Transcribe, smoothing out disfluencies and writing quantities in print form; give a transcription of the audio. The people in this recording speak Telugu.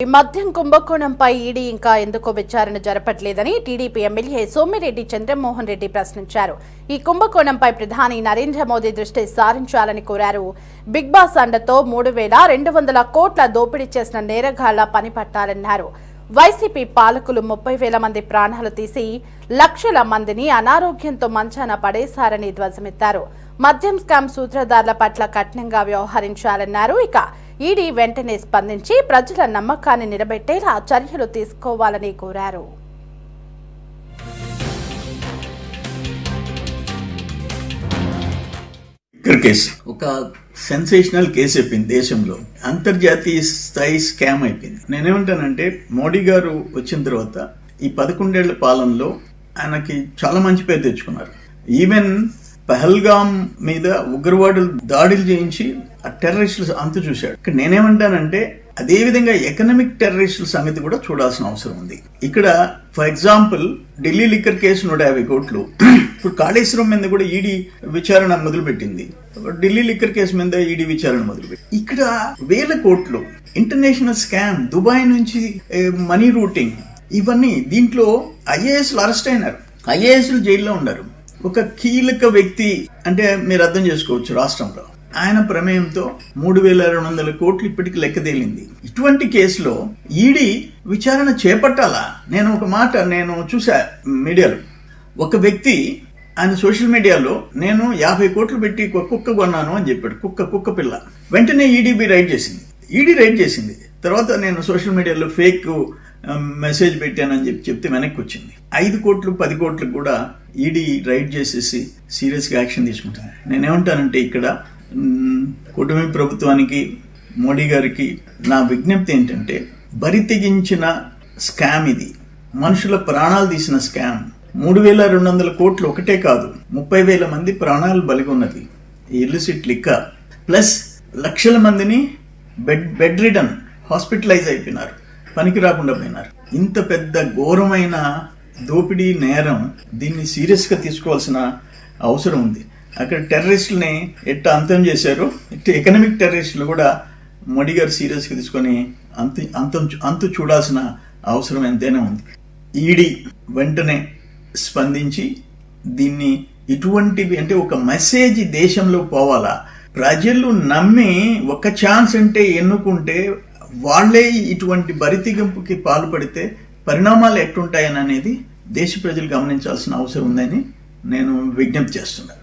ఈ మద్యం కుంభకోణంపై ఈడీ ఇంకా ఎందుకో విచారణ జరపట్లేదని టీడీపీ ఎమ్మెల్యే సోమిరెడ్డి చంద్రమోహన్ రెడ్డి ప్రశ్నించారు. ఈ కుంభకోణంపై ప్రధాని నరేంద్ర మోదీ దృష్టి సారించాలని కోరారు. బిగ్ బాస్ అండతో 3,200 కోట్ల దోపిడీ చేసిన నేరగాళ్ల పని పట్టాలన్నారు. వైసీపీ పాలకులు 30,000 మంది ప్రాణాలు తీసి లక్షల మందిని అనారోగ్యంతో మంచాన పడేశారని ధ్వజమెత్తారు. మద్యం స్కామ్ సూత్రధారుల పట్ల కఠినంగా వ్యవహరించాలన్నారు. ఇక ఈడీ వెంటనే స్పందించి ప్రజల నమ్మకాన్ని నిలబెట్టేలా చర్యలు తీసుకోవాలని కోరారు. ఒక సెన్సేషనల్ కేసు అయిపోయింది. దేశంలో అంతర్జాతీయ స్థాయి స్కామ్ అయిపోయింది. నేనేమంటానంటే మోడీ గారు వచ్చిన తర్వాత ఈ 11 ఏళ్ల పాలనలో ఆయనకి చాలా మంచి పేరు తెచ్చుకున్నారు. ఈవెన్ పహల్గామ్ మీద ఉగ్రవాదులు దాడులు చేయించి ఆ టెర్రరిస్టుల అంతు చూశాడు. ఇక్కడ నేనేమంటానంటే అదే విధంగా ఎకనామిక్ టెర్రరిస్టుల సంగతి కూడా చూడాల్సిన అవసరం ఉంది. ఇక్కడ for example Delhi liquor case 150 కోట్లు. ఇప్పుడు కాళేశ్వరం మీద కూడా ఈడీ విచారణ మొదలుపెట్టింది. ఢిల్లీ లిక్కర్ కేసు మీద ఈడీ విచారణ మొదలుపెట్టి ఇక్కడ 1000 కోట్లు ఇంటర్నేషనల్ స్కామ్, దుబాయ్ నుంచి మనీ రూటింగ్, ఇవన్నీ దీంట్లో ఐఏఎస్లు అరెస్ట్ అయినారు, ఐఏఎస్లు జైల్లో ఉన్నారు. ఒక కీలక వ్యక్తి అంటే మీరు అర్థం చేసుకోవచ్చు, రాష్ట్రంలో ఆయన ప్రమేయంతో 3,200 కోట్లు ఇప్పటికి లెక్క తేలింది. ఇటువంటి కేసులో ఈడీ విచారణ చేపట్టాలా? నేను చూసా మీడియాలో, ఒక వ్యక్తి ఆయన సోషల్ మీడియాలో నేను 50 కోట్లు పెట్టి కుక్క కొన్నాను అని చెప్పాడు. కుక్క పిల్ల. వెంటనే ఈడీ రైడ్ చేసింది. తర్వాత నేను సోషల్ మీడియాలో ఫేక్ మెసేజ్ పెట్టానని చెప్తే వెనక్కి వచ్చింది. 5 కోట్లు 10 కోట్లకు కూడా ఈడీ రైడ్ చేసేసి సీరియస్గా యాక్షన్ తీసుకుంటాను. నేనేమంటానంటే ఇక్కడ కూటమి ప్రభుత్వానికి, మోడీ గారికి నా విజ్ఞప్తి ఏంటంటే బరి తెగించిన స్కామ్ ఇది. మనుషుల ప్రాణాలు తీసిన స్కామ్. 3,200 కోట్లు ఒకటే కాదు, 30,000 మంది ప్రాణాలు బలిగొన్నది ఇల్లిసిట్ లిక్కర్. ప్లస్ లక్షల మందిని బెడ్ రిడన్, హాస్పిటలైజ్ అయిపోయినారు, పనికి రాకుండా పోయినారు. ఇంత పెద్ద ఘోరమైన దోపిడీ నేరం, దీన్ని సీరియస్గా తీసుకోవాల్సిన అవసరం ఉంది. అక్కడ టెర్రరిస్టులని ఎట్టా అంతం చేశారు, ఇట్లా ఎకనామిక్ టెర్రరిస్టులు కూడా మోడీ గారు సీరియస్గా తీసుకొని అంతు చూడాల్సిన అవసరం ఎంతైనా ఉంది. ఈడీ వెంటనే స్పందించి దీన్ని ఇటువంటివి అంటే ఒక మెసేజ్ దేశంలో పోవాలా, ప్రజలు నమ్మి ఒక ఛాన్స్ అంటే ఎన్నుకుంటే వాళ్లే ఇటువంటి బరితెగింపుకి పాల్పడితే పరిణామాలు ఎట్టుంటాయని అనేది దేశ ప్రజలు గమనించాల్సిన అవసరం ఉందని నేను విజ్ఞప్తి చేస్తున్నాను.